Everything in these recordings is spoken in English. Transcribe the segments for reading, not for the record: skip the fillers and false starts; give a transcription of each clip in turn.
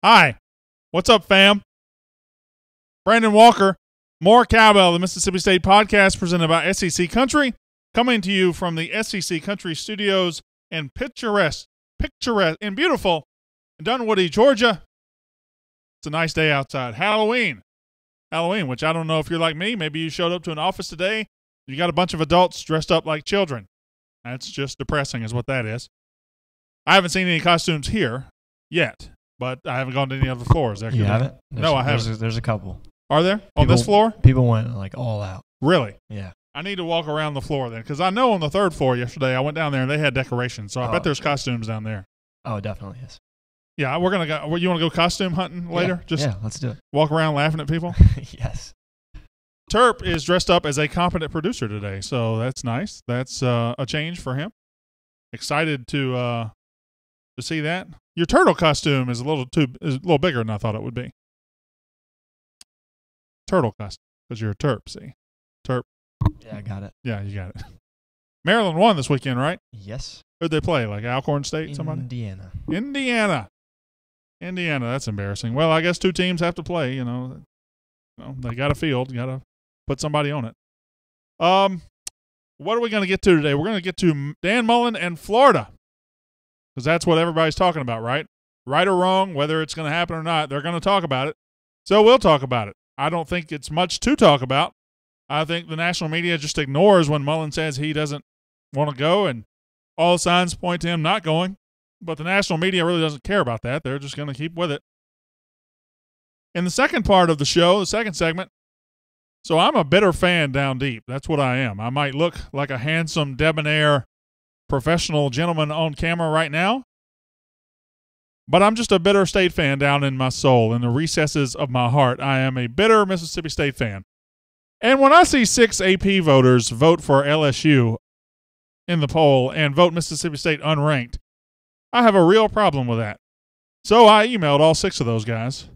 Hi. What's up, fam? Brandon Walker, more Cowbell, the Mississippi State podcast presented by SEC Country, coming to you from the SEC Country studios in picturesque, and beautiful Dunwoody, Georgia. It's a nice day outside. Halloween, which I don't know if you're like me. Maybe you showed up to an office today. You got a bunch of adults dressed up like children. That's just depressing is what that is. I haven't seen any costumes here yet, but I haven't gone to any other floors. You haven't? No, I haven't. There's a couple. Are there? On this floor? People went like all out. Really? Yeah. I need to walk around the floor then, because I know on the third floor yesterday I went down there and they had decorations, so I bet there's costumes down there. Oh, definitely is. Yeah, we're gonna go. You want to go costume hunting later? Yeah, let's do it. Walk around laughing at people. Yes. Terp is dressed up as a competent producer today, so that's nice. That's a change for him. Excited to see that. Your turtle costume is a little bigger than I thought it would be. Turtle costume, because you're a Terp. See, Terp. Yeah, I got it. Yeah, you got it. Maryland won this weekend, right? Yes. Who'd they play? Like Alcorn State? Somebody? Indiana. That's embarrassing. Well, I guess two teams have to play. You know, they got a field. You got to put somebody on it. What are we going to get to today? We're going to get to Dan Mullen and Florida, because that's what everybody's talking about, right? Right or wrong, whether it's going to happen or not, they're going to talk about it. So we'll talk about it. I don't think it's much to talk about. I think the national media just ignores when Mullen says he doesn't want to go, and all signs point to him not going. But the national media really doesn't care about that. They're just going to keep with it. In the second part of the show, the second segment, so I'm a bitter fan down deep. That's what I am. I might look like a handsome, debonair, professional gentleman on camera right now, but I'm just a bitter State fan down in my soul, in the recesses of my heart. I am a bitter Mississippi State fan. And when I see 6 AP voters vote for LSU in the poll and vote Mississippi State unranked, I have a real problem with that. So I emailed all 6 of those guys,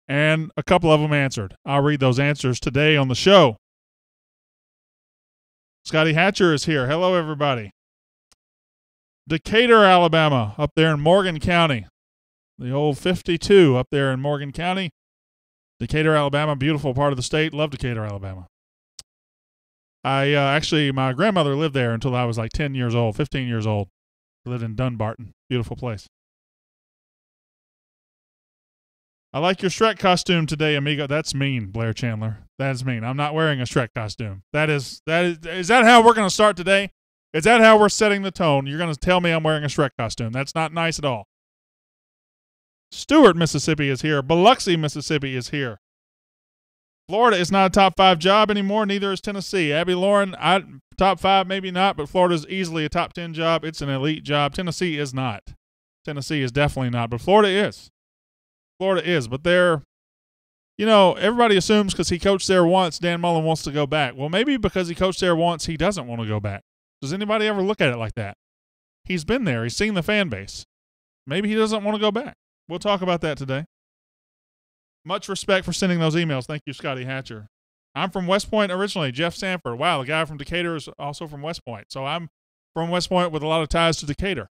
and a couple of them answered. I'll read those answers today on the show. Scotty Hatcher is here. Hello, everybody. Decatur, Alabama, up there in Morgan County. The old 52 up there in Morgan County. Decatur, Alabama, beautiful part of the state. Love Decatur, Alabama. Actually, my grandmother lived there until I was like 10 years old, 15 years old. Lived in Dunbarton. Beautiful place. I like your Shrek costume today, amigo. That's mean, Blair Chandler. That's mean. I'm not wearing a Shrek costume. Is that how we're going to start today? Is that how we're setting the tone? You're going to tell me I'm wearing a Shrek costume. That's not nice at all. Stewart, Mississippi is here. Biloxi, Mississippi is here. Florida is not a top 5 job anymore. Neither is Tennessee. Abby Lauren, top 5, maybe not, but Florida is easily a top 10 job. It's an elite job. Tennessee is not. Tennessee is definitely not, but Florida is. Florida is, but everybody assumes because he coached there once, Dan Mullen wants to go back. Well, maybe because he coached there once, he doesn't want to go back. Does anybody ever look at it like that? He's been there. He's seen the fan base. Maybe he doesn't want to go back. We'll talk about that today. Much respect for sending those emails. Thank you, Scotty Hatcher. I'm from West Point originally. Jeff Sanford. Wow, the guy from Decatur is also from West Point. So I'm from West Point with a lot of ties to Decatur.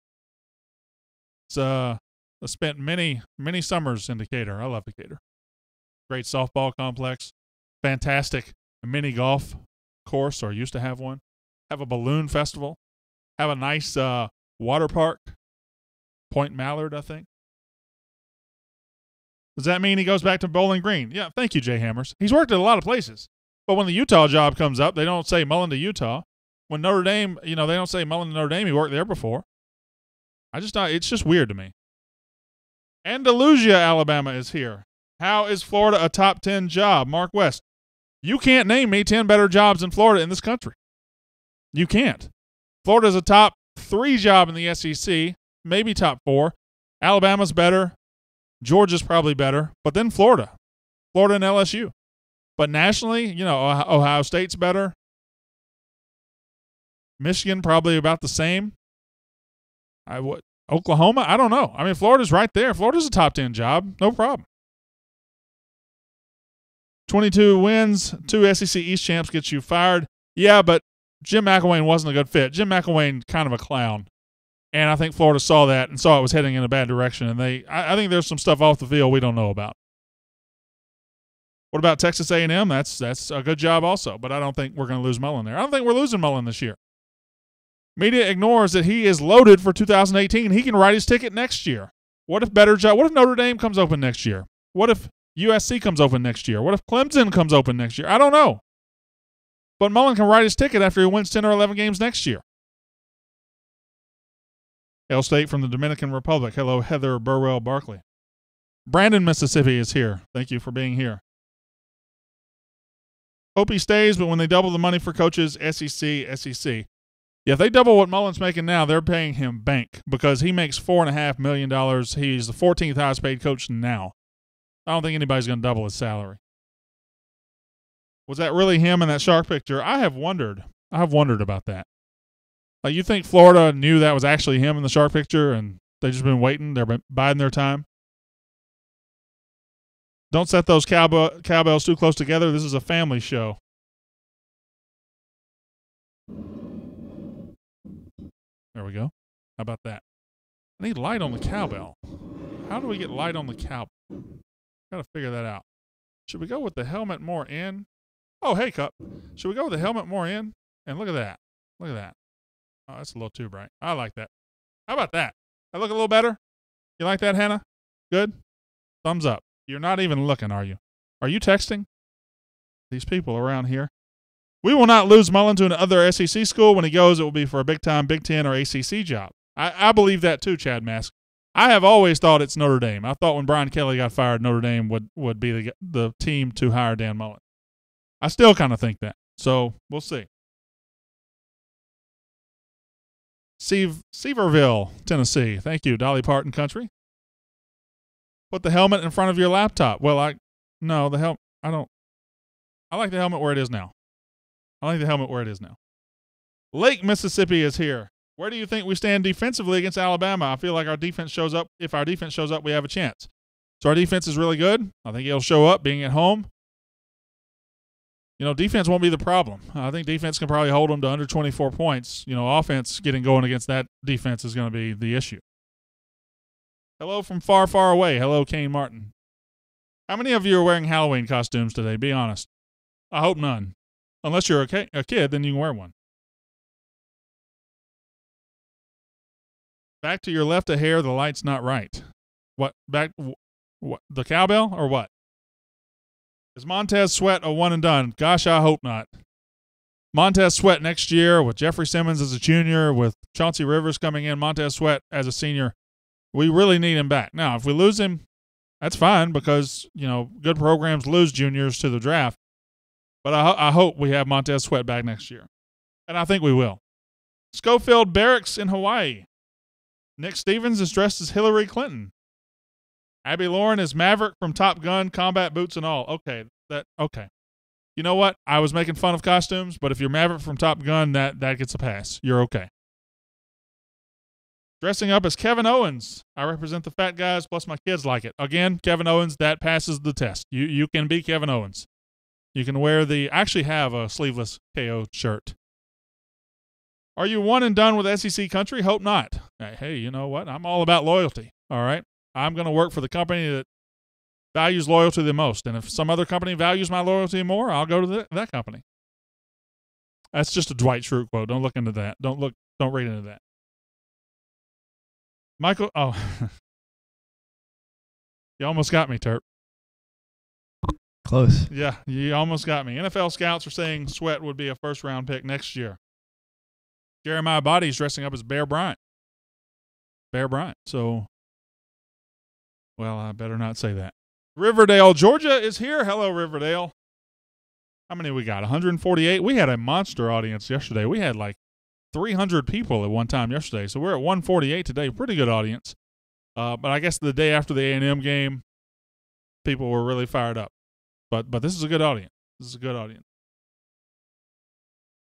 I spent many, many summers in Decatur. I love Decatur. Great softball complex. Fantastic mini golf course, or used to have one. Have a balloon festival. Have a nice water park. Point Mallard, I think. Does that mean he goes back to Bowling Green? Yeah, thank you, Jay Hammers. He's worked at a lot of places. But when the Utah job comes up, they don't say Mullen to Utah. When Notre Dame, they don't say Mullen to Notre Dame. He worked there before. It's just weird to me. Andalusia, Alabama is here. How is Florida a top 10 job? Mark West. You can't name me 10 better jobs in Florida in this country. You can't. Florida's a top 3 job in the SEC, maybe top 4. Alabama's better. Georgia's probably better, but then Florida and LSU. But nationally, Ohio State's better. Michigan probably about the same. Oklahoma, I don't know. I mean, Florida's right there. Florida's a top 10 job, no problem. 22 wins, 2 SEC East champs gets you fired. Yeah, but Jim McElwain wasn't a good fit. Jim McElwain, kind of a clown. And I think Florida saw that and saw it was heading in a bad direction. And I think there's some stuff off the field we don't know about. What about Texas A&M? That's a good job also, but I don't think we're going to lose Mullen there. I don't think we're losing Mullen this year. Media ignores that he is loaded for 2018. He can write his ticket next year. What if Notre Dame comes open next year? What if USC comes open next year? What if Clemson comes open next year? I don't know. But Mullen can write his ticket after he wins 10 or 11 games next year. Hail State from the Dominican Republic. Hello, Heather Burwell Barkley. Brandon, Mississippi is here. Thank you for being here. Hope he stays, but when they double the money for coaches, SEC. Yeah, if they double what Mullen's making now, they're paying him bank because he makes $4.5 million. He's the 14th highest paid coach now. I don't think anybody's going to double his salary. Was that really him in that shark picture? I have wondered about that. Like, you think Florida knew that was actually him in the shark picture and they've just been waiting? They're biding their time? Don't set those cowbells too close together. This is a family show. There we go. How about that? I need light on the cowbell. How do we get light on the cowbell? Got to figure that out. Should we go with the helmet more in? Oh, hey, Cup. Should we go with the helmet more in? And look at that. Look at that. Oh, that's a little too bright. I like that. How about that? I look a little better? You like that, Hannah? Good? Thumbs up. You're not even looking, are you? Are you texting? These people around here. We will not lose Mullen to another SEC school. When he goes, it will be for a big-time Big Ten or ACC job. I believe that too, Chad Mask. I have always thought it's Notre Dame. I thought when Brian Kelly got fired, Notre Dame would be the team to hire Dan Mullen. I still kind of think that. So we'll see. Seaverville, Tennessee. Thank you, Dolly Parton Country. Put the helmet in front of your laptop. Well, I like the helmet where it is now. Lake, Mississippi is here. Where do you think we stand defensively against Alabama? I feel like if our defense shows up, we have a chance. So our defense is really good. I think it'll show up being at home. Defense won't be the problem. I think defense can probably hold them to under 24 points. Offense getting going against that defense is going to be the issue. Hello from far, far away. Hello, Kane Martin. How many of you are wearing Halloween costumes today? Be honest. I hope none. Unless you're a kid, then you can wear one. Back to your left of hair, the light's not right. What? The cowbell or what? Is Montez Sweat a one and done? Gosh, I hope not. Montez Sweat next year with Jeffrey Simmons as a junior, with Chauncey Rivers coming in, Montez Sweat as a senior. We really need him back. Now, if we lose him, that's fine because, good programs lose juniors to the draft. But I hope we have Montez Sweat back next year. And I think we will. Schofield Barracks in Hawaii. Nick Stevens is dressed as Hillary Clinton. Abby Lauren is Maverick from Top Gun, combat boots and all. Okay. You know what? I was making fun of costumes, but if you're Maverick from Top Gun, that gets a pass. You're okay. Dressing up as Kevin Owens. I represent the fat guys, plus my kids like it. Again, Kevin Owens, that passes the test. You can be Kevin Owens. You can wear I actually have a sleeveless KO shirt. Are you one and done with SEC country? Hope not. Hey, you know what? I'm all about loyalty, all right? I'm going to work for the company that values loyalty the most. And if some other company values my loyalty more, I'll go to that company. That's just a Dwight Schrute quote. Don't look into that. Don't read into that. Michael, you almost got me, Terp. Close. Yeah, you almost got me. NFL scouts are saying Sweat would be a first-round pick next year. Jeremiah Body's dressing up as Bear Bryant. So, well, I better not say that. Riverdale, Georgia is here. Hello, Riverdale. How many we got? 148? We had a monster audience yesterday. We had like 300 people at one time yesterday. So we're at 148 today. Pretty good audience. But I guess the day after the A&M game, people were really fired up. But this is a good audience.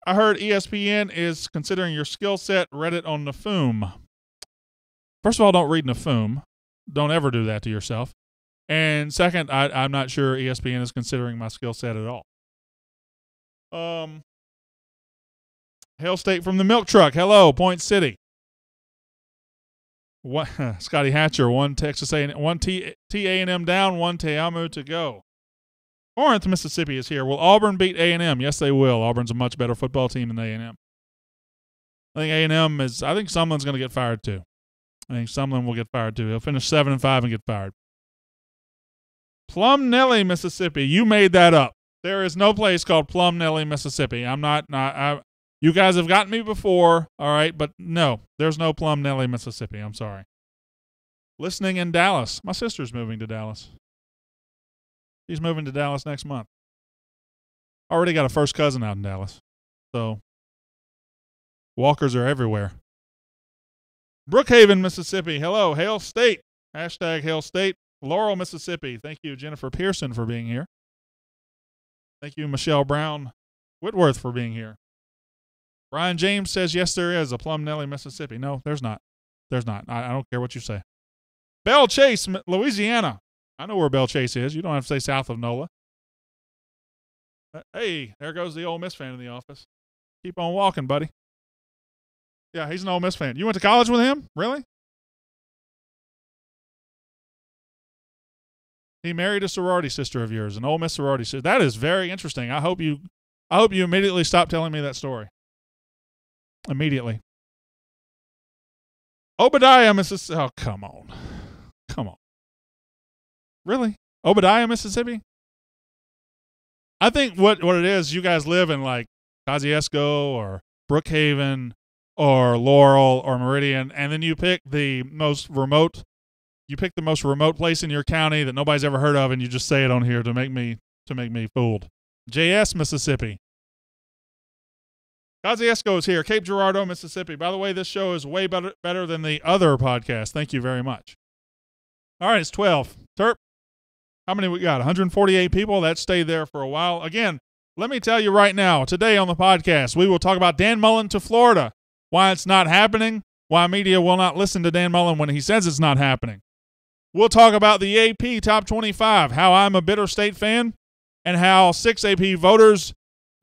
I heard ESPN is considering your skill set. Read it on Nafum. First of all, don't read Nafum. Don't ever do that to yourself. And second, I'm not sure ESPN is considering my skill set at all. Hail State from the Milk Truck. Hello, Point City. What Scotty Hatcher, one Texas A&M, one A&M down, one Teamu to go. Corinth, Mississippi is here. Will Auburn beat A&M? Yes, they will. Auburn's a much better football team than A&M. I think A&M is. I think Sumlin's going to get fired too. I think Sumlin will get fired too. He'll finish 7-5 and get fired. Plum Nelly, Mississippi. You made that up. There is no place called Plum Nelly, Mississippi. I'm not. You guys have gotten me before, all right, but no, there's no Plum Nelly, Mississippi. I'm sorry. Listening in Dallas. My sister's moving to Dallas. She's moving to Dallas next month. Already got a first cousin out in Dallas. So, Walkers are everywhere. Brookhaven, Mississippi. Hello, Hail State. Hashtag Hail State. Laurel, Mississippi. Thank you, Jennifer Pearson, for being here. Thank you, Michelle Brown Whitworth, for being here. Brian James says, yes, there is a Plum Nelly, Mississippi. No, there's not. There's not. I don't care what you say. Belle Chase, Louisiana. I know where Belle Chase is. You don't have to say south of NOLA. Hey, there goes the Ole Miss fan in the office. Keep on walking, buddy. Yeah, he's an Ole Miss fan. You went to college with him? Really? He married a sorority sister of yours, an Ole Miss sorority sister. That is very interesting. I hope you immediately stop telling me that story. Immediately. Obadiah, Mississippi. Oh, come on. Come on. Really? Obadiah, Mississippi? I think what it is, you guys live in like Kosciuszko or Brookhaven or Laurel or Meridian, and then you pick the most remote place in your county that nobody's ever heard of, and you just say it on here to make me fooled. JS, Mississippi. Kosciuszko is here. Cape Girardeau, Mississippi. By the way, this show is way better than the other podcast. Thank you very much. All right, it's 12. Terp, how many we got? 148 people. That stayed there for a while. Again, let me tell you right now, today on the podcast, we will talk about Dan Mullen to Florida, why it's not happening, why media will not listen to Dan Mullen when he says it's not happening. We'll talk about the AP Top 25, how I'm a bitter State fan, and how 6 AP voters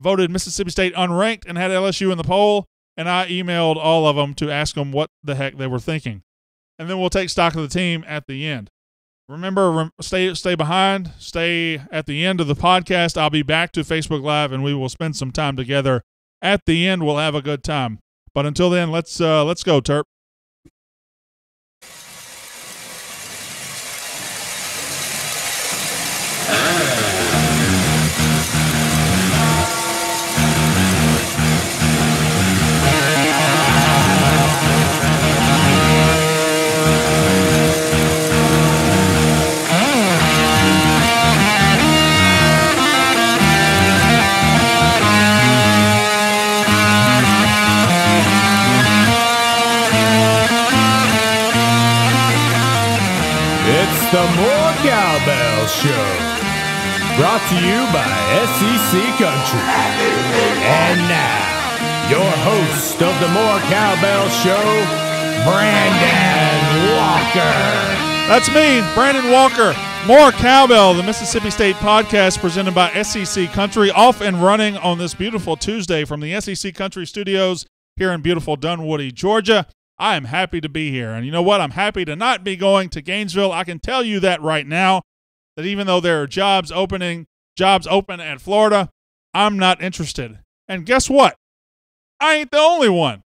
voted Mississippi State unranked and had LSU in the poll, and I emailed all of them to ask them what the heck they were thinking. And then we'll take stock of the team at the end. Remember, stay behind, stay at the end of the podcast. I'll be back to Facebook Live, and we will spend some time together. At the end, we'll have a good time. But until then, let's go, Terp. The More Cowbell Show, brought to you by SEC Country. And now, your host of the More Cowbell Show, Brandon Walker. That's me, Brandon Walker. More Cowbell, the Mississippi State podcast presented by SEC Country, off and running on this beautiful Tuesday from the SEC Country studios here in beautiful Dunwoody, Georgia. I am happy to be here. And you know what? I'm happy to not be going to Gainesville. I can tell you that right now, that even though there are jobs open at Florida, I'm not interested. And guess what? I ain't the only one.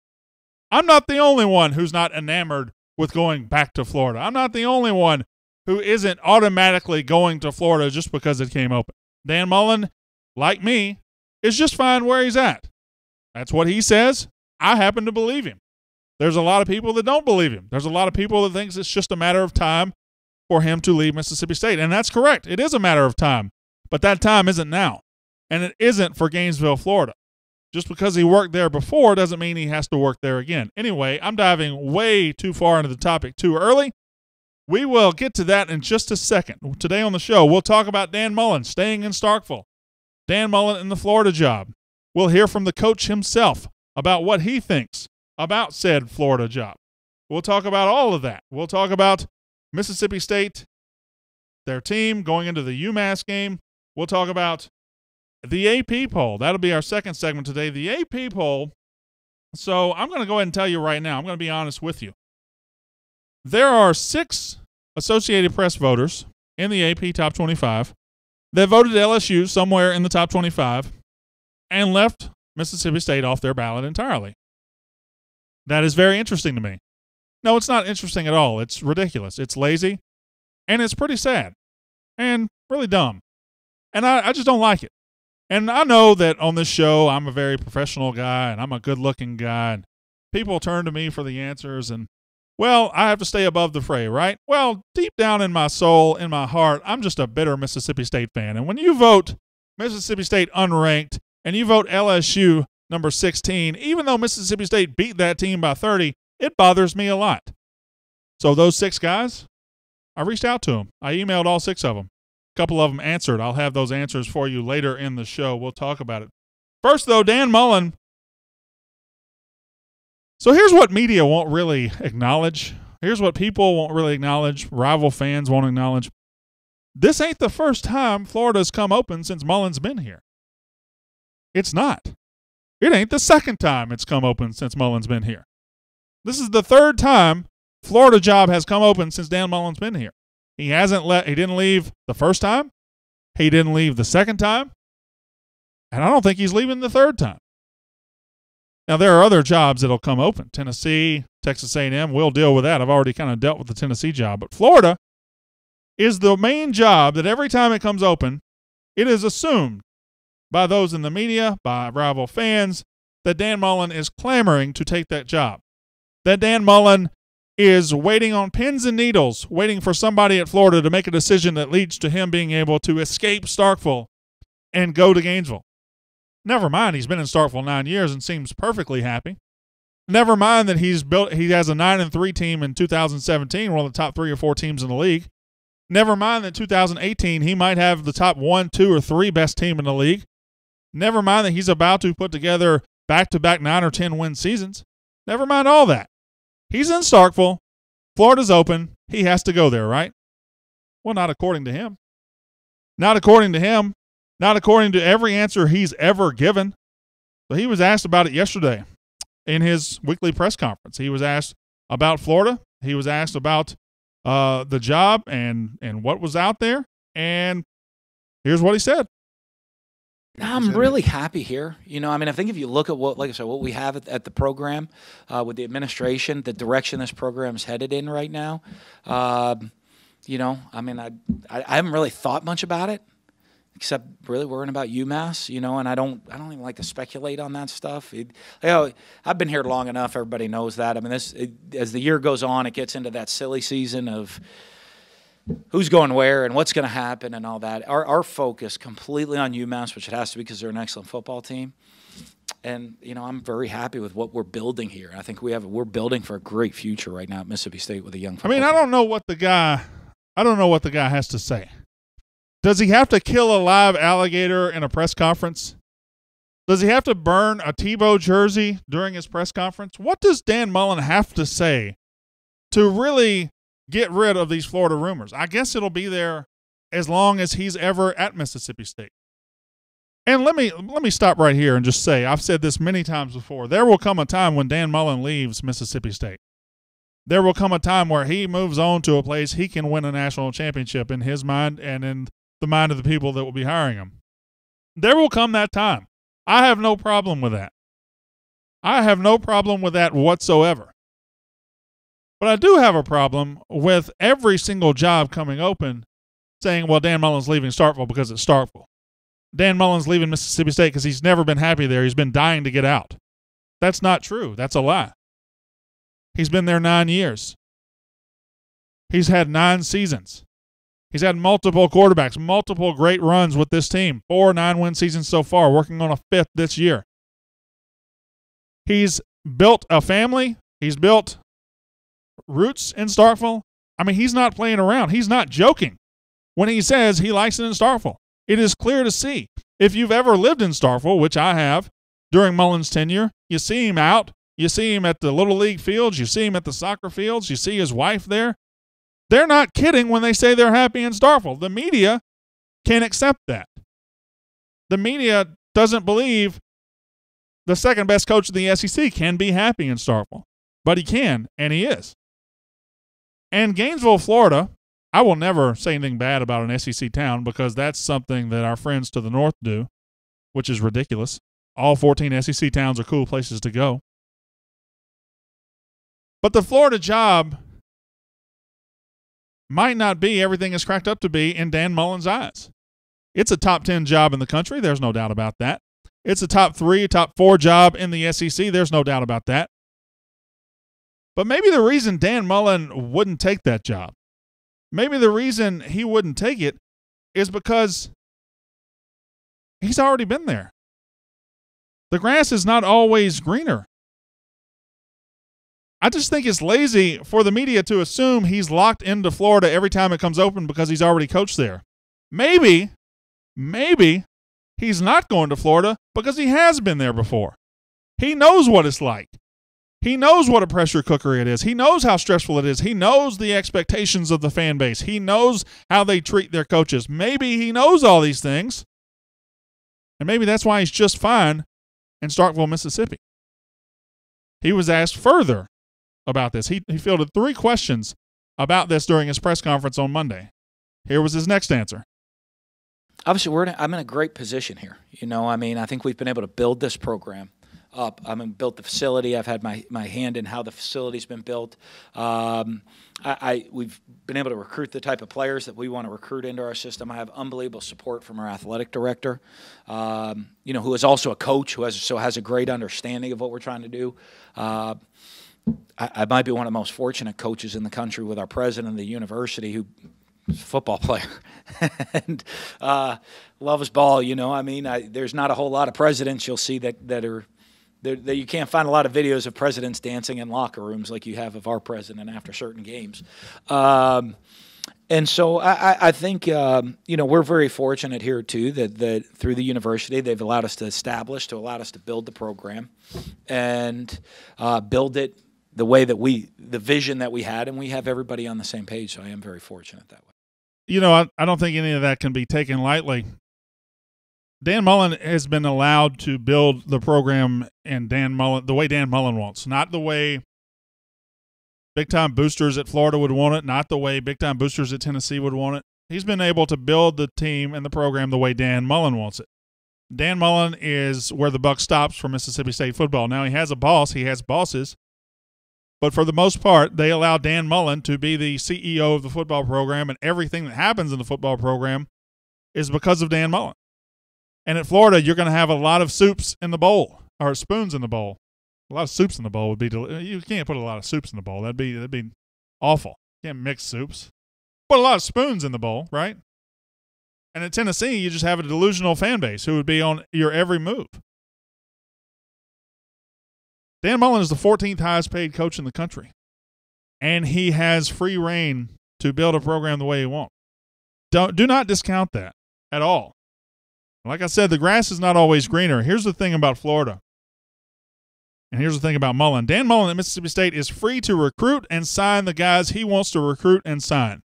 I'm not the only one who's not enamored with going back to Florida. I'm not the only one who isn't automatically going to Florida just because it came open. Dan Mullen, like me, is just fine where he's at. That's what he says. I happen to believe him. There's a lot of people that don't believe him. There's a lot of people that thinks it's just a matter of time for him to leave Mississippi State. And that's correct. It is a matter of time. But that time isn't now. And it isn't for Gainesville, Florida. Just because he worked there before doesn't mean he has to work there again. Anyway, I'm diving way too far into the topic too early. We will get to that in just a second. Today on the show, we'll talk about Dan Mullen staying in Starkville. Dan Mullen in the Florida job. We'll hear from the coach himself about what he thinks about said Florida job. We'll talk about all of that. We'll talk about Mississippi State, their team going into the UMass game. We'll talk about the AP poll. That'll be our second segment today. The AP poll. So I'm going to go ahead and tell you right now. I'm going to be honest with you. there are 6 Associated Press voters in the AP Top 25 that voted LSU somewhere in the top 25 and left Mississippi State off their ballot entirely. That is very interesting to me. No, it's not interesting at all. It's ridiculous. It's lazy, and it's pretty sad and really dumb. And I just don't like it. And I know that on this show, I'm a very professional guy, and I'm a good-looking guy, and people turn to me for the answers, and, well, I have to stay above the fray, right? Well, deep down in my soul, in my heart, I'm just a bitter Mississippi State fan. And when you vote Mississippi State unranked and you vote LSU number 16, even though Mississippi State beat that team by 30, it bothers me a lot. So those 6 guys, I reached out to them. I emailed all 6 of them. A couple of them answered. I'll have those answers for you later in the show. We'll talk about it. First, though, Dan Mullen. So here's what media won't really acknowledge. Here's what people won't really acknowledge. Rival fans won't acknowledge. This ain't the first time Florida's come open since Mullen's been here. It's not. It ain't the second time it's come open since Mullen's been here. This is the 3rd time Florida job has come open since Dan Mullen's been here. He didn't leave the first time. He didn't leave the second time. And I don't think he's leaving the 3rd time. Now, there are other jobs that'll come open. Tennessee, Texas A&M, we'll deal with that. I've already kind of dealt with the Tennessee job. But Florida is the main job that every time it comes open, it is assumed by those in the media, by rival fans, that Dan Mullen is clamoring to take that job. That Dan Mullen is waiting on pins and needles, waiting for somebody at Florida to make a decision that leads to him being able to escape Starkville and go to Gainesville. Never mind, he's been in Starkville 9 years and seems perfectly happy. Never mind that he has a 9-3 team in 2017, one of the top 3 or 4 teams in the league. Never mind that 2018 he might have the top 1, 2, or 3 best team in the league. Never mind that he's about to put together back-to-back 9 or 10 win seasons. Never mind all that. He's in Starkville. Florida's open. He has to go there, right? Well, not according to him. Not according to him. Not according to every answer he's ever given. But he was asked about it yesterday in his weekly press conference. He was asked about Florida. He was asked about the job and what was out there. And here's what he said. I'm really happy here. I think if you look at what we have at the program with the administration, the direction this program is headed in right now, I haven't really thought much about it, except really worrying about UMass, and I don't even like to speculate on that stuff. I've been here long enough. Everybody knows that. As the year goes on, it gets into that silly season of who's going where and what's going to happen and all that. Our focus completely on UMass, which it has to be because they're an excellent football team. And, I'm very happy with what we're building here. I think we're building for a great future right now at Mississippi State with a young football team. I don't know what the guy has to say. Does he have to kill a live alligator in a press conference? Does he have to burn a Tebow jersey during his press conference? What does Dan Mullen have to say to really get rid of these Florida rumors? I guess it'll be there as long as he's ever at Mississippi State. And let me stop right here and just say, I've said this many times before, there will come a time when Dan Mullen leaves Mississippi State. There will come a time where he moves on to a place he can win a national championship in his mind and in the mind of the people that will be hiring him. There will come that time. I have no problem with that. I have no problem with that whatsoever. But I do have a problem with every single job coming open saying, well, Dan Mullen's leaving Starkville because it's Starkville. Dan Mullen's leaving Mississippi State because he's never been happy there. He's been dying to get out. That's not true. That's a lie. He's been there 9 years. He's had 9 seasons. He's had multiple quarterbacks, multiple great runs with this team. 4 9-win seasons so far, working on a 5th this year. He's built a family. He's built roots in Starkville. He's not playing around. He's not joking when he says he likes it in Starkville. It is clear to see. If you've ever lived in Starkville, which I have, during Mullen's tenure, you see him out. You see him at the Little League fields. You see him at the soccer fields. You see his wife there. They're not kidding when they say they're happy in Starkville. The media can't accept that. The media doesn't believe the second best coach of the SEC can be happy in Starkville. But he can, and he is. And Gainesville, Florida, I will never say anything bad about an SEC town because that's something that our friends to the north do, which is ridiculous. All 14 SEC towns are cool places to go. But the Florida job might not be everything it's cracked up to be in Dan Mullen's eyes. It's a top 10 job in the country. There's no doubt about that. It's a top 3, top 4 job in the SEC. There's no doubt about that. But maybe the reason Dan Mullen wouldn't take that job, maybe the reason he wouldn't take it is because he's already been there. The grass is not always greener. I just think it's lazy for the media to assume he's locked into Florida every time it comes open because he's already coached there. Maybe he's not going to Florida because he has been there before. He knows what it's like. He knows what a pressure cooker it is. He knows how stressful it is. He knows the expectations of the fan base. He knows how they treat their coaches. Maybe he knows all these things, and maybe that's why he's just fine in Starkville, Mississippi. He was asked further about this. He fielded 3 questions about this during his press conference on Monday. Here was his next answer. Obviously, I'm in a great position here. I think we've been able to build this program up. Built the facility. I've had my hand in how the facility's been built. We've been able to recruit the type of players that we want to recruit into our system. I have unbelievable support from our athletic director, who is also a coach, who has a great understanding of what we're trying to do. I might be one of the most fortunate coaches in the country with our president of the university, who is a football player and loves ball. There's not a whole lot of presidents you'll see that you can't find a lot of videos of presidents dancing in locker rooms like you have of our president after certain games. And so I think, we're very fortunate here, too, that through the university they've allowed us to build the program and build it the way that the vision that we had, and we have everybody on the same page, so I am very fortunate that way. I don't think any of that can be taken lightly. Dan Mullen has been allowed to build the program and the way Dan Mullen wants, not the way big-time boosters at Florida would want it, not the way big-time boosters at Tennessee would want it. He's been able to build the team and the program the way Dan Mullen wants it. Dan Mullen is where the buck stops for Mississippi State football. Now, he has a boss. He has bosses. But for the most part, they allow Dan Mullen to be the CEO of the football program, and everything that happens in the football program is because of Dan Mullen. And at Florida, you're going to have a lot of soups in the bowl, or spoons in the bowl. A lot of soups in the bowl would be you can't put a lot of soups in the bowl. That'd be awful. You can't mix soups. Put a lot of spoons in the bowl, right? And at Tennessee, you just have a delusional fan base who would be on your every move. Dan Mullen is the 14th highest paid coach in the country, and he has free reign to build a program the way he wants. Do not discount that at all. Like I said, the grass is not always greener. Here's the thing about Florida, and here's the thing about Mullen. Dan Mullen at Mississippi State is free to recruit and sign the guys he wants to recruit and sign.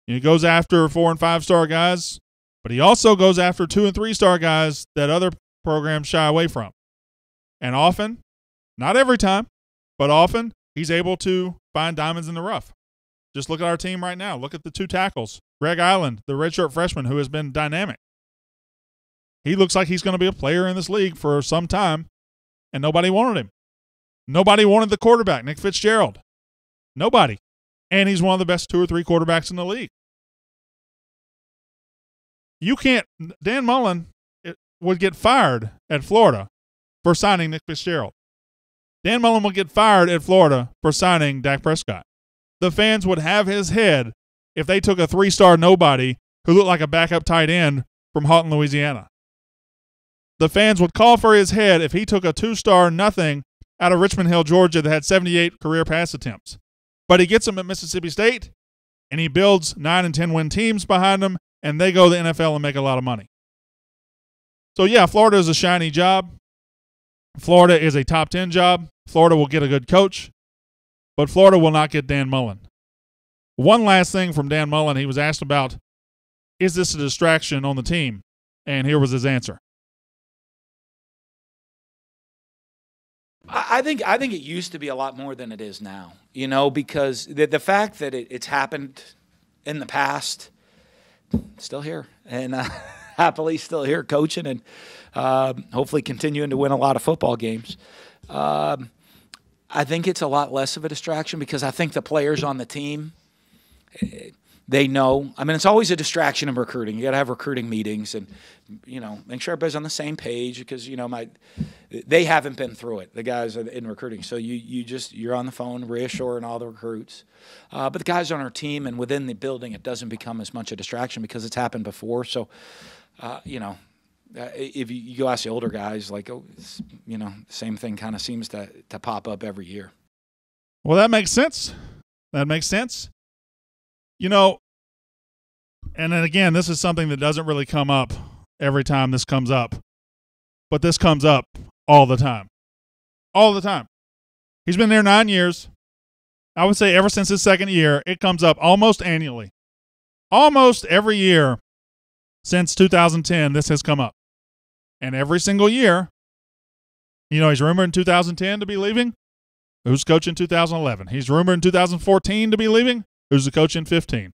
He goes after 4- and 5-star guys, but he also goes after 2- and 3-star guys that other programs shy away from. And often, not every time, but often, he's able to find diamonds in the rough. Just look at our team right now. Look at the 2 tackles. Greg Island, the redshirt freshman who has been dynamic. He looks like he's going to be a player in this league for some time, and nobody wanted him. Nobody wanted the quarterback, Nick Fitzgerald. Nobody. And he's one of the best 2 or 3 quarterbacks in the league. Dan Mullen would get fired at Florida for signing Nick Fitzgerald. Dan Mullen would get fired at Florida for signing Dak Prescott. The fans would have his head if they took a 3-star nobody who looked like a backup tight end from Houghton, Louisiana. The fans would call for his head if he took a 2-star nothing out of Richmond Hill, Georgia that had 78 career pass attempts. But he gets them at Mississippi State, and he builds 9- and 10-win teams behind them, and they go to the NFL and make a lot of money. So, yeah, Florida is a shiny job. Florida is a top 10 job. Florida will get a good coach, but Florida will not get Dan Mullen. One last thing from Dan Mullen. He was asked about, is this a distraction on the team? And here was his answer. I think it used to be a lot more than it is now, because the fact that it's happened in the past, still here, and happily still here coaching and hopefully continuing to win a lot of football games. I think it's a lot less of a distraction because I think the players on the team, they know. I mean, it's always a distraction in recruiting. You got to have recruiting meetings and, make sure everybody's on the same page because, they haven't been through it, the guys in recruiting. So you're on the phone reassuring all the recruits. But the guys on our team and within the building, it doesn't become as much a distraction because it's happened before. So, if you go ask the older guys, the same thing kind of seems to pop up every year. Well, that makes sense. And then again, this is something that doesn't really come up every time this comes up. But this comes up all the time. All the time. He's been there 9 years. I would say ever since his second year, it comes up almost annually. Almost every year since 2010, this has come up. And every single year, he's rumored in 2010 to be leaving. Who's coaching 2011? He's rumored in 2014 to be leaving. Who's the coach in 15?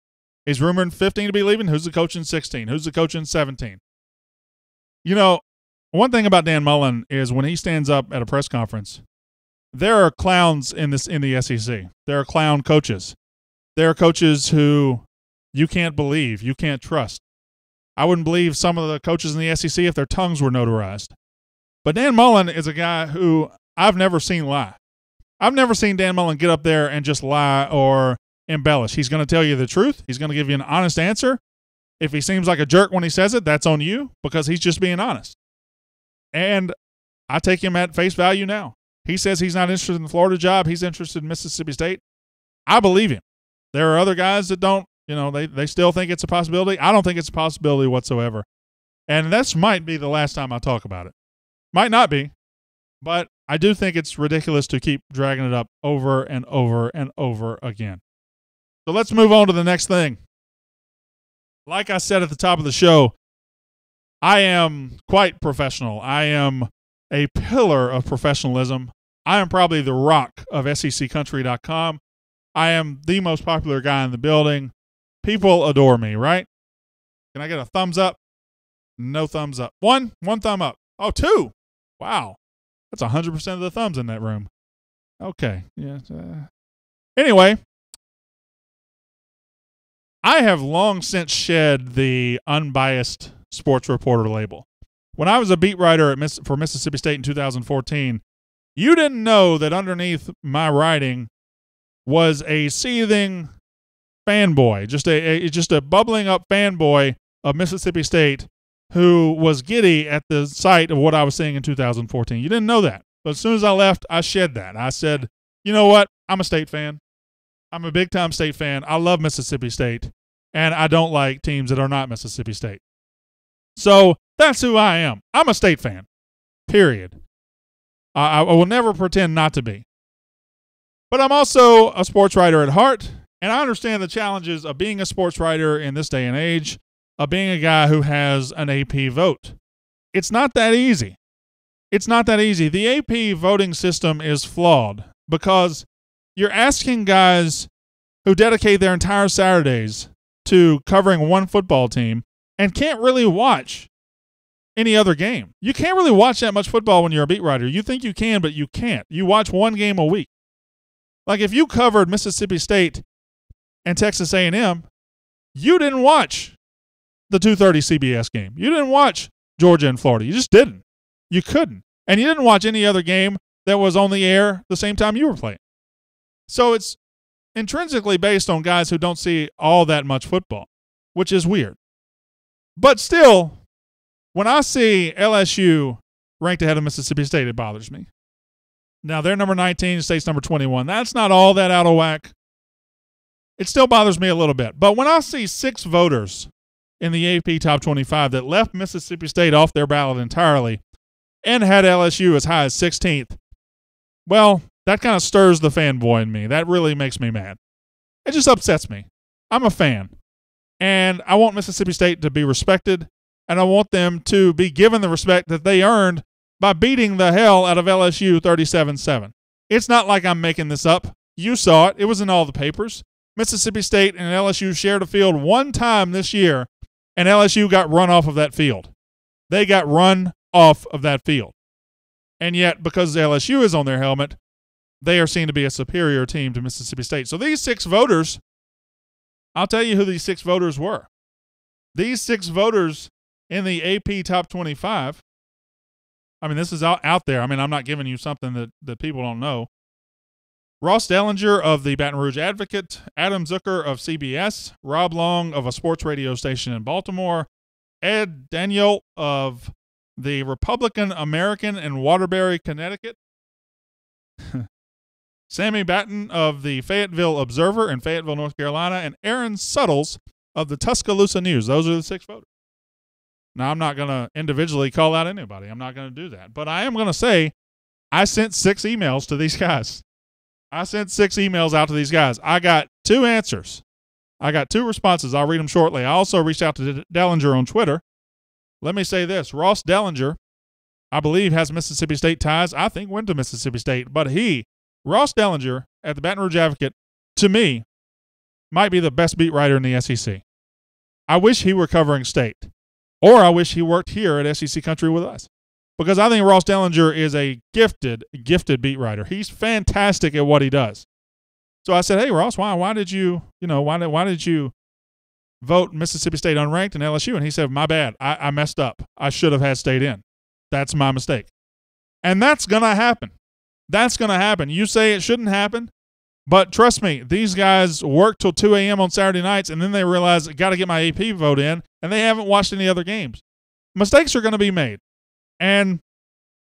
He's rumored in 15 to be leaving. Who's the coach in 16? Who's the coach in 17? One thing about Dan Mullen is when he stands up at a press conference, there are clowns in the SEC. There are clown coaches. There are coaches who you can't believe, you can't trust. I wouldn't believe some of the coaches in the SEC if their tongues were notarized. But Dan Mullen is a guy who I've never seen lie. I've never seen Dan Mullen get up there and just lie or embellish. He's going to tell you the truth. He's going to give you an honest answer. If he seems like a jerk when he says it, that's on you because he's just being honest. And I take him at face value now. He says he's not interested in the Florida job. He's interested in Mississippi State. I believe him. There are other guys that don't. They still think it's a possibility. I don't think it's a possibility whatsoever. And this might be the last time I talk about it. Might not be, but I do think it's ridiculous to keep dragging it up over and over and over again. So let's move on to the next thing. Like I said at the top of the show, I am quite professional. I am a pillar of professionalism. I am probably the rock of SECcountry.com. I am the most popular guy in the building. People adore me, right? Can I get a thumbs up? No thumbs up. One thumb up. Oh, two. Wow. That's 100% of the thumbs in that room. Okay. Yeah. Anyway, I have long since shed the unbiased sports reporter label. When I was a beat writer for Mississippi State in 2014, you didn't know that underneath my writing was a seething fanboy, just a bubbling up fanboy of Mississippi State who was giddy at the sight of what I was seeing in 2014. You didn't know that. But as soon as I left, I shed that. I said, you know what? I'm a State fan. I'm a big-time State fan. I love Mississippi State, and I don't like teams that are not Mississippi State. So that's who I am. I'm a State fan, period. I will never pretend not to be. But I'm also a sports writer at heart, and I understand the challenges of being a sports writer in this day and age, of being a guy who has an AP vote. It's not that easy. It's not that easy. The AP voting system is flawed because you're asking guys who dedicate their entire Saturdays to covering one football team and can't really watch any other game. You can't really watch that much football when you're a beat writer. You think you can, but you can't. You watch one game a week. Like if you covered Mississippi State and Texas A&M, you didn't watch the 2:30 CBS game. You didn't watch Georgia and Florida. You just didn't. You couldn't. And you didn't watch any other game that was on the air the same time you were playing. So it's intrinsically based on guys who don't see all that much football, which is weird. But still, when I see LSU ranked ahead of Mississippi State, it bothers me. Now, they're number 19, State's number 21. That's not all that out of whack. It still bothers me a little bit. But when I see 6 voters in the AP Top 25 that left Mississippi State off their ballot entirely and had LSU as high as 16th, well, that kind of stirs the fanboy in me. That really makes me mad. It just upsets me. I'm a fan. And I want Mississippi State to be respected, and I want them to be given the respect that they earned by beating the hell out of LSU 37-7. It's not like I'm making this up. You saw it. It was in all the papers. Mississippi State and LSU shared a field one time this year, and LSU got run off of that field. They got run off of that field. And yet, because LSU is on their helmet, they are seen to be a superior team to Mississippi State. So these 6 voters, I'll tell you who these 6 voters were. These 6 voters in the AP Top 25, I mean, this is out there. I mean, I'm not giving you something that people don't know. Ross Dellinger of the Baton Rouge Advocate, Adam Zucker of CBS, Rob Long of a sports radio station in Baltimore, Ed Daniel of the Republican American in Waterbury, Connecticut, Sammy Batten of the Fayetteville Observer in Fayetteville, North Carolina, and Aaron Suttles of the Tuscaloosa News. Those are the 6 voters. Now, I'm not going to individually call out anybody. I'm not going to do that. But I am going to say I sent 6 emails to these guys. I sent 6 emails out to these guys. I got 2 answers. I got 2 responses. I'll read them shortly. I also reached out to Dellinger on Twitter. Let me say this. Ross Dellinger, I believe, has Mississippi State ties. I think went to Mississippi State. But Ross Dellinger at the Baton Rouge Advocate, to me, might be the best beat writer in the SEC. I wish he were covering state. Or I wish he worked here at SEC Country with us. Because I think Ross Dellinger is a gifted beat writer. He's fantastic at what he does. So I said, hey, Ross, why did you vote Mississippi State unranked and LSU? And he said, my bad. I messed up. I should have had State in. That's my mistake. And that's going to happen. That's going to happen. You say it shouldn't happen, but trust me, these guys work till 2 a.m. on Saturday nights, and then they realize, got to get my AP vote in, and they haven't watched any other games. Mistakes are going to be made. And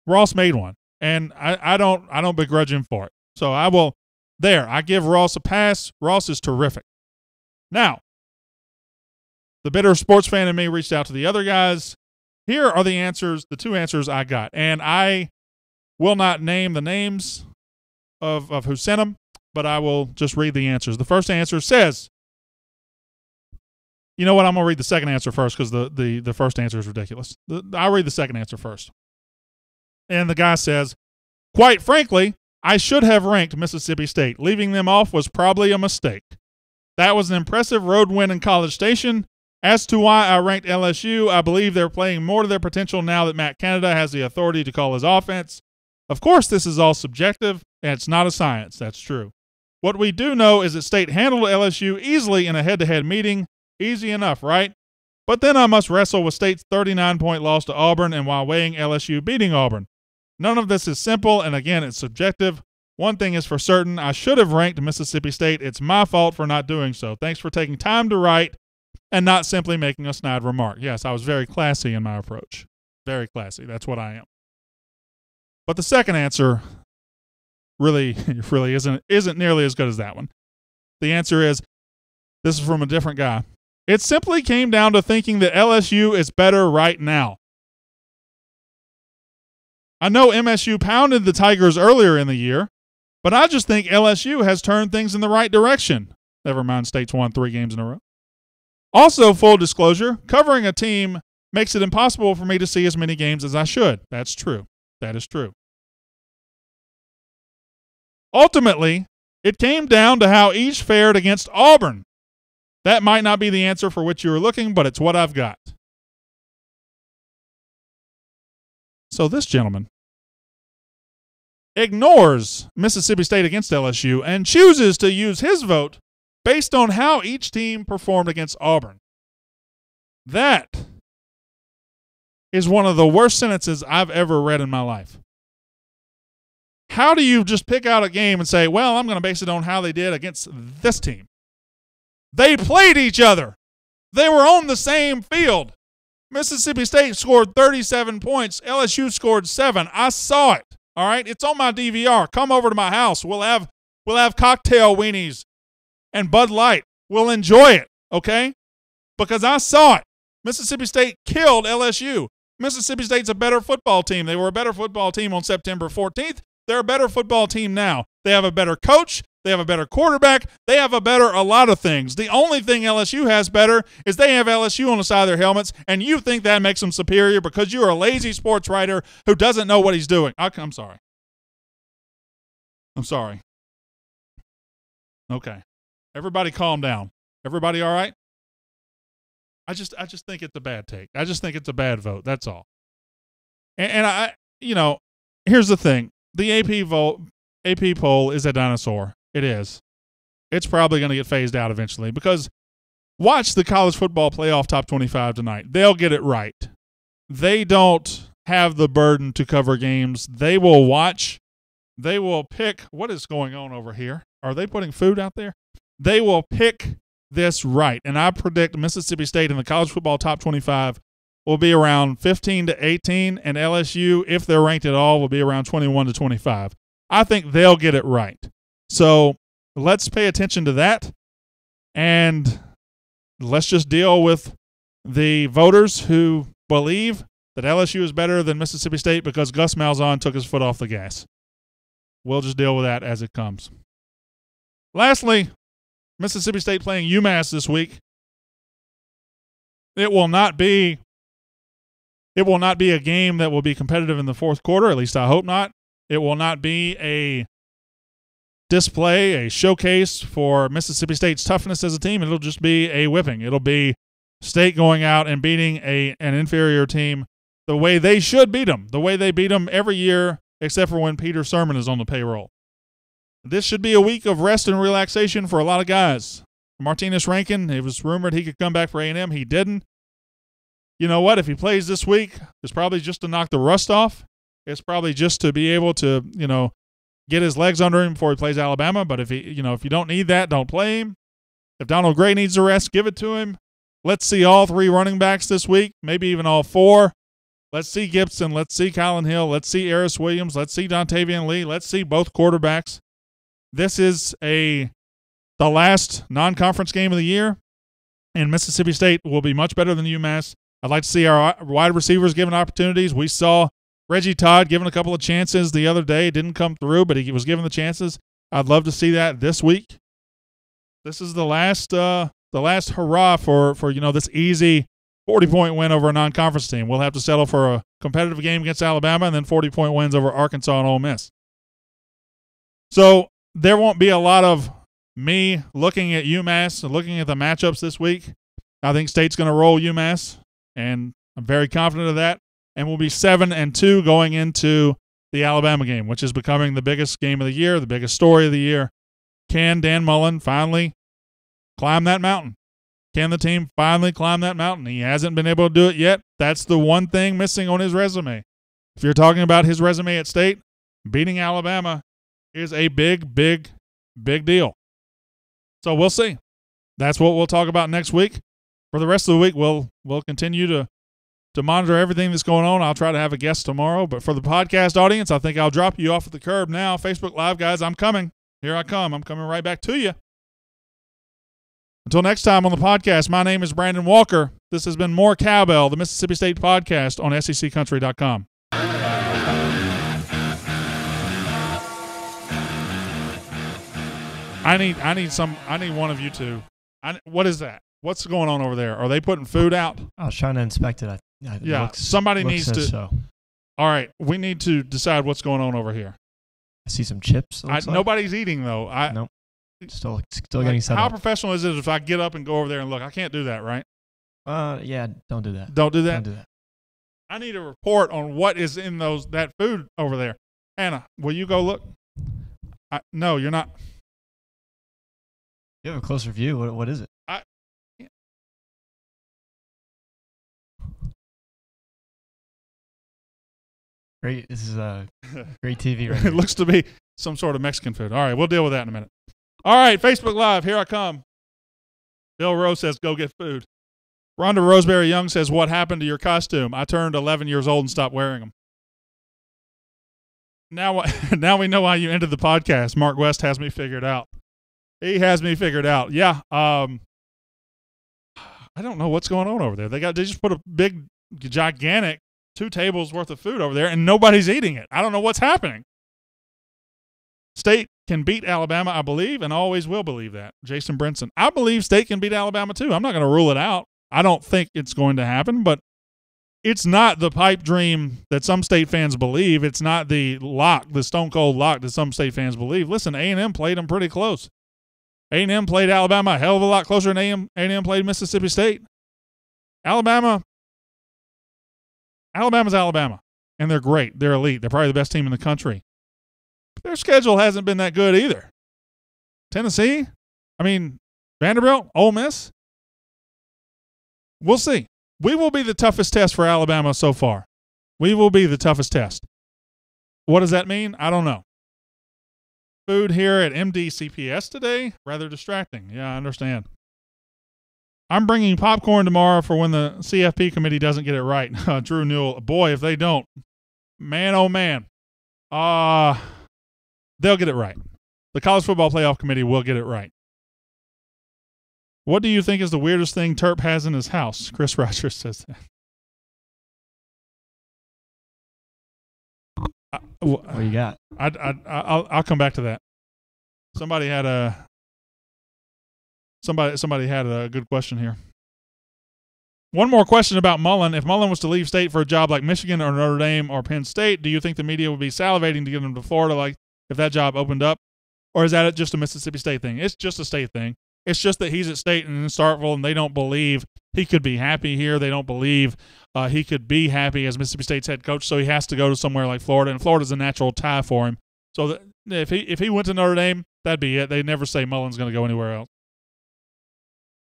Ross made one, and I don't begrudge him for it. So I give Ross a pass. Ross is terrific. Now, the bitter sports fan in me reached out to the other guys. Here are the answers, the 2 answers I got, and I will not name the names of who sent them, but I will just read the answers. The first answer says, you know what, I'm going to read the second answer first because the first answer is ridiculous. I'll read the second answer first. And the guy says, quite frankly, I should have ranked Mississippi State. Leaving them off was probably a mistake. That was an impressive road win in College Station. As to why I ranked LSU, I believe they're playing more to their potential now that Matt Canada has the authority to call his offense. Of course, this is all subjective, and it's not a science. That's true. What we do know is that State handled LSU easily in a head-to-head meeting. Easy enough, right? But then I must wrestle with State's 39-point loss to Auburn and while weighing LSU beating Auburn. None of this is simple, and again, it's subjective. One thing is for certain, I should have ranked Mississippi State. It's my fault for not doing so. Thanks for taking time to write and not simply making a snide remark. Yes, I was very classy in my approach. Very classy. That's what I am. But the second answer really isn't nearly as good as that one. The answer is, this is from a different guy. It simply came down to thinking that LSU is better right now. I know MSU pounded the Tigers earlier in the year, but I just think LSU has turned things in the right direction. Never mind, State's won 3 games in a row. Also, full disclosure, covering a team makes it impossible for me to see as many games as I should. That's true. That is true. Ultimately, it came down to how each fared against Auburn. That might not be the answer for which you were looking, but it's what I've got. So this gentleman ignores Mississippi State against LSU and chooses to use his vote based on how each team performed against Auburn. That is one of the worst sentences I've ever read in my life. How do you just pick out a game and say, well, I'm going to base it on how they did against this team? They played each other. They were on the same field. Mississippi State scored 37 points. LSU scored 7. I saw it. All right, it's on my DVR. Come over to my house. We'll have cocktail weenies and Bud Light. We'll enjoy it, okay? Because I saw it. Mississippi State killed LSU. Mississippi State's a better football team. They were a better football team on September 14th. They're a better football team now. They have a better coach. They have a better quarterback. They have a lot of things. The only thing LSU has better is they have LSU on the side of their helmets, and you think that makes them superior because you're a lazy sports writer who doesn't know what he's doing. I'm sorry. I'm sorry. Okay. Everybody calm down. Everybody all right? I just think it's a bad take. I just think it's a bad vote. That's all. And I, here's the thing. The AP poll is a dinosaur. It is. It's probably going to get phased out eventually because watch the college football playoff top 25 tonight. They'll get it right. They don't have the burden to cover games. They will watch. They will pick. What is going on over here? Are they putting food out there? They will pick this right. And I predict Mississippi State in the college football top 25 will be around 15 to 18, and LSU, if they're ranked at all, will be around 21 to 25. I think they'll get it right. So let's pay attention to that, and let's just deal with the voters who believe that LSU is better than Mississippi State because Gus Malzahn took his foot off the gas. We'll just deal with that as it comes. Lastly, Mississippi State playing UMass this week. It will not be a game that will be competitive in the fourth quarter, at least I hope not. It will not be a display, a showcase for Mississippi State's toughness as a team. It'll just be a whipping. It'll be State going out and beating an inferior team the way they should beat them, the way they beat them every year except for when Peter Sermon is on the payroll. This should be a week of rest and relaxation for a lot of guys. Martinez Rankin, it was rumored he could come back for A&M. He didn't. You know what? If he plays this week, it's probably just to knock the rust off. It's probably just to be able to, get his legs under him before he plays Alabama. But if you don't need that, don't play him. If Donald Gray needs a rest, give it to him. Let's see all three running backs this week, maybe even all four. Let's see Gibson. Let's see Colin Hill. Let's see Eris Williams. Let's see Dontavian Lee. Let's see both quarterbacks. This is the last non-conference game of the year, and Mississippi State will be much better than UMass. I'd like to see our wide receivers given opportunities. We saw Reggie Todd given a couple of chances the other day. It didn't come through, but he was given the chances. I'd love to see that this week. This is the last hurrah for this easy 40-point win over a non-conference team. We'll have to settle for a competitive game against Alabama and then 40-point wins over Arkansas and Ole Miss. So there won't be a lot of me looking at UMass, looking at the matchups this week. I think State's going to roll UMass, and I'm very confident of that. And we'll be 7-2 going into the Alabama game, which is becoming the biggest game of the year, the biggest story of the year. Can Dan Mullen finally climb that mountain? Can the team finally climb that mountain? He hasn't been able to do it yet. That's the one thing missing on his resume. If you're talking about his resume at State, beating Alabama is a big, big, big deal. So we'll see. That's what we'll talk about next week. For the rest of the week, we'll continue to monitor everything that's going on. I'll try to have a guest tomorrow. But for the podcast audience, I think I'll drop you off at the curb now. Facebook Live, guys, I'm coming. Here I come. I'm coming right back to you. Until next time on the podcast, my name is Brandon Walker. This has been More Cowbell, the Mississippi State podcast on SECCountry.com. I need one of you two. What is that? What's going on over there? Are they putting food out? I was trying to inspect it. Somebody needs to. So. All right, we need to decide what's going on over here. I see some chips. Nobody's eating though. Nope. Still getting set How up. professional is it if I get up and go over there and look? I can't do that, right? Yeah, don't do that. Don't do that? Don't do that. I need a report on what is in that food over there. Anna, will you go look? No, you're not. You have a closer view. What is it? Great. This is great TV right It here. looks to be some sort of Mexican food. All right, we'll deal with that in a minute. All right, Facebook Live, here I come. Bill Rose says, go get food. Rhonda Roseberry Young says, what happened to your costume? I turned 11 years old and stopped wearing them. Now we know why you ended the podcast. Mark West has me figured out. He has me figured out. Yeah. I don't know what's going on over there. They just put a big, gigantic 2 tables worth of food over there, and nobody's eating it. I don't know what's happening. State can beat Alabama, I believe, and always will believe that. Jason Brinson. I believe State can beat Alabama too. I'm not going to rule it out. I don't think it's going to happen, but it's not the pipe dream that some State fans believe. It's not the lock, the stone cold lock that some State fans believe. Listen, A&M played them pretty close. A&M played Alabama a hell of a lot closer than A&M played Mississippi State. Alabama's Alabama, and they're great. They're elite. They're probably the best team in the country. But their schedule hasn't been that good either. Tennessee, Vanderbilt, Ole Miss. We'll see. We will be the toughest test for Alabama so far. We will be the toughest test. What does that mean? I don't know. Food here at MDCPS today, rather distracting. Yeah, I understand. I'm bringing popcorn tomorrow for when the CFP committee doesn't get it right. Drew Newell, boy, if they don't, man, oh man, they'll get it right. The College Football Playoff Committee will get it right. What do you think is the weirdest thing Terp has in his house? Chris Rogers says that. What you got? I'll come back to that. Somebody had a good question here. One more question about Mullen. If Mullen was to leave State for a job like Michigan or Notre Dame or Penn State, do you think the media would be salivating to get him to Florida, like if that job opened up? Or is that just a Mississippi State thing? It's just a State thing. It's just that he's at State and in Starkville, and they don't believe he could be happy here. They don't believe he could be happy as Mississippi State's head coach, so he has to go to somewhere like Florida, and Florida's a natural tie for him. So if he went to Notre Dame, that'd be it. They'd never say Mullen's going to go anywhere else.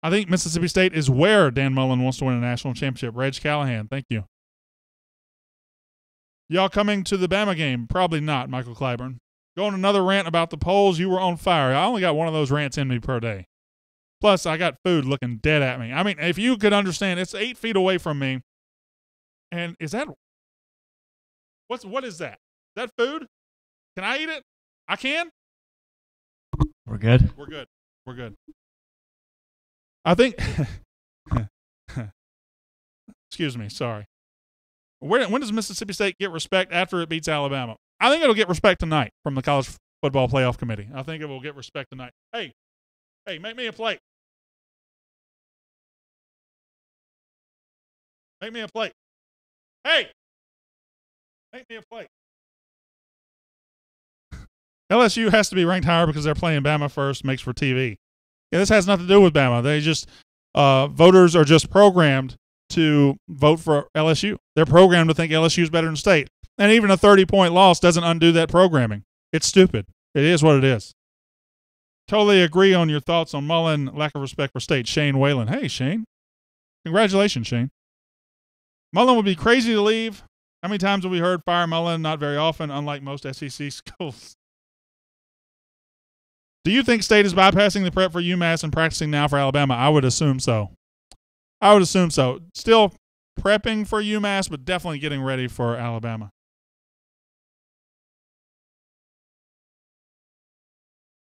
I think Mississippi State is where Dan Mullen wants to win a national championship. Reg Callahan, thank you. Y'all coming to the Bama game? Probably not, Michael Clyburn. Going another rant about the polls. You were on fire. I only got one of those rants in me per day. Plus, I got food looking dead at me. If you could understand, it's 8 feet away from me. And is that what is that? Is that food? Can I eat it? I can? We're good. We're good. I think excuse me, sorry. When does Mississippi State get respect after it beats Alabama? I think it'll get respect tonight from the College Football Playoff Committee. I think it will get respect tonight. Hey, make me a plate. Make me a plate. Hey! Make me a plate. LSU has to be ranked higher because they're playing Bama first, makes for TV. Yeah, this has nothing to do with Bama. They just, voters are just programmed to vote for LSU. They're programmed to think LSU is better than State. And even a 30-point loss doesn't undo that programming. It's stupid. It is what it is. Totally agree on your thoughts on Mullen, lack of respect for State. Shane Whalen. Hey, Shane. Congratulations, Shane. Mullen would be crazy to leave. How many times have we heard fire Mullen? Not very often, unlike most SEC schools. Do you think State is bypassing the prep for UMass and practicing now for Alabama? I would assume so. Still prepping for UMass, but definitely getting ready for Alabama.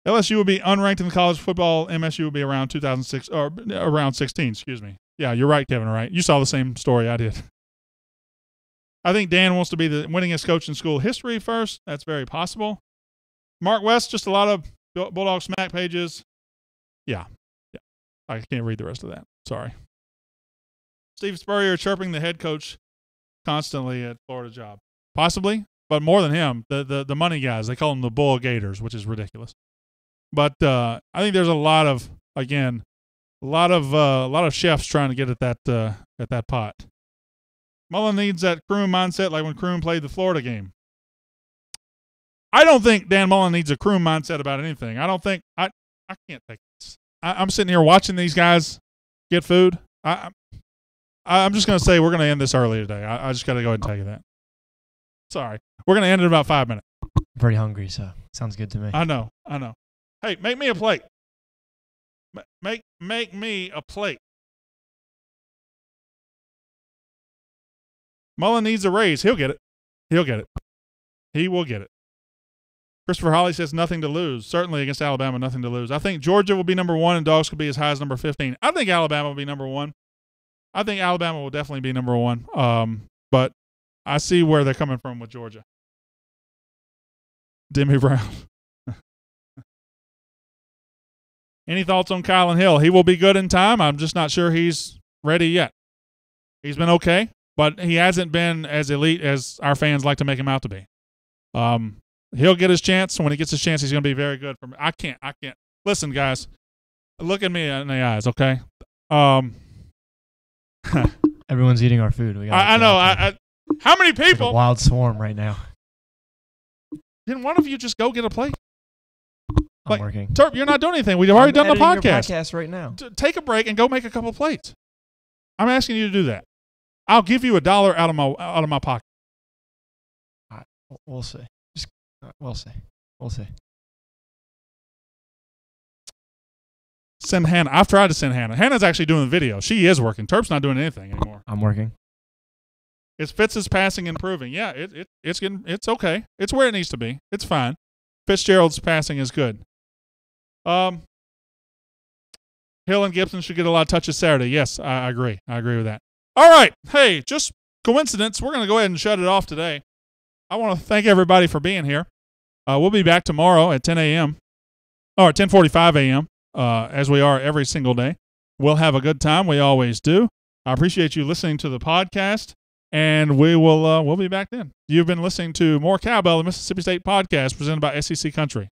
LSU will be unranked in the college football. MSU will be around 2006 or around 16. Excuse me. Yeah, you're right, Kevin. Right? You saw the same story I did. I think Dan wants to be the winningest coach in school history first. That's very possible. Mark West, just a lot of Bulldog Smack pages. Yeah. I can't read the rest of that. Sorry. Steve Spurrier chirping the head coach constantly at Florida job. Possibly, but more than him, the money guys. They call them the Bull Gators, which is ridiculous. But I think there's a lot of chefs trying to get at that pot. Mullen needs that Kroom mindset like when Kroom played the Florida game. I don't think Dan Mullen needs a Kroom mindset about anything. I can't take this. I'm sitting here watching these guys get food. I'm just going to say we're going to end this early today. I just got to go ahead and tell you that. Sorry. We're going to end in about 5 minutes. I'm pretty hungry, so sounds good to me. I know. Hey, make me a plate. Make me a plate. Mullen needs a raise. He'll get it. He will get it. Christopher Holly says nothing to lose. Certainly against Alabama, nothing to lose. I think Georgia will be number 1 and dogs could be as high as number 15. I think Alabama will be number 1. I think Alabama will definitely be number 1. But I see where they're coming from with Georgia. Demi Brown. Any thoughts on Kylan Hill? He will be good in time. I'm just not sure he's ready yet. He's been okay, but he hasn't been as elite as our fans like to make him out to be. He'll get his chance. When he gets his chance, he's going to be very good. For me. I can't. Listen, guys, look at me in the eyes, okay? Everyone's eating our food. I know. How many It's people? a wild swarm right now. Didn't one of you just go get a plate? I'm working. Terp, you're not doing anything. We've already done the editing your podcast. podcast right now. Take a break and go make a couple of plates. I'm asking you to do that. I'll give you $1 out of my pocket. All right, we'll see. We'll see. We'll see. Send Hannah. I've tried to send Hannah. Hannah's actually doing the video. She is working. Terp's not doing anything anymore. I'm working. It's Fitz's passing improving. Yeah, it's okay. It's where it needs to be. It's fine. Fitzgerald's passing is good. Hill and Gibson should get a lot of touches Saturday. Yes, I agree. I agree with that. All right. Hey, just coincidence. We're going to go ahead and shut it off today. I want to thank everybody for being here. We'll be back tomorrow at 10 a.m. or 10:45 a.m. As we are every single day. We'll have a good time. We always do. I appreciate you listening to the podcast, and we'll be back then. You've been listening to more Cowbell, the Mississippi State podcast presented by SEC Country.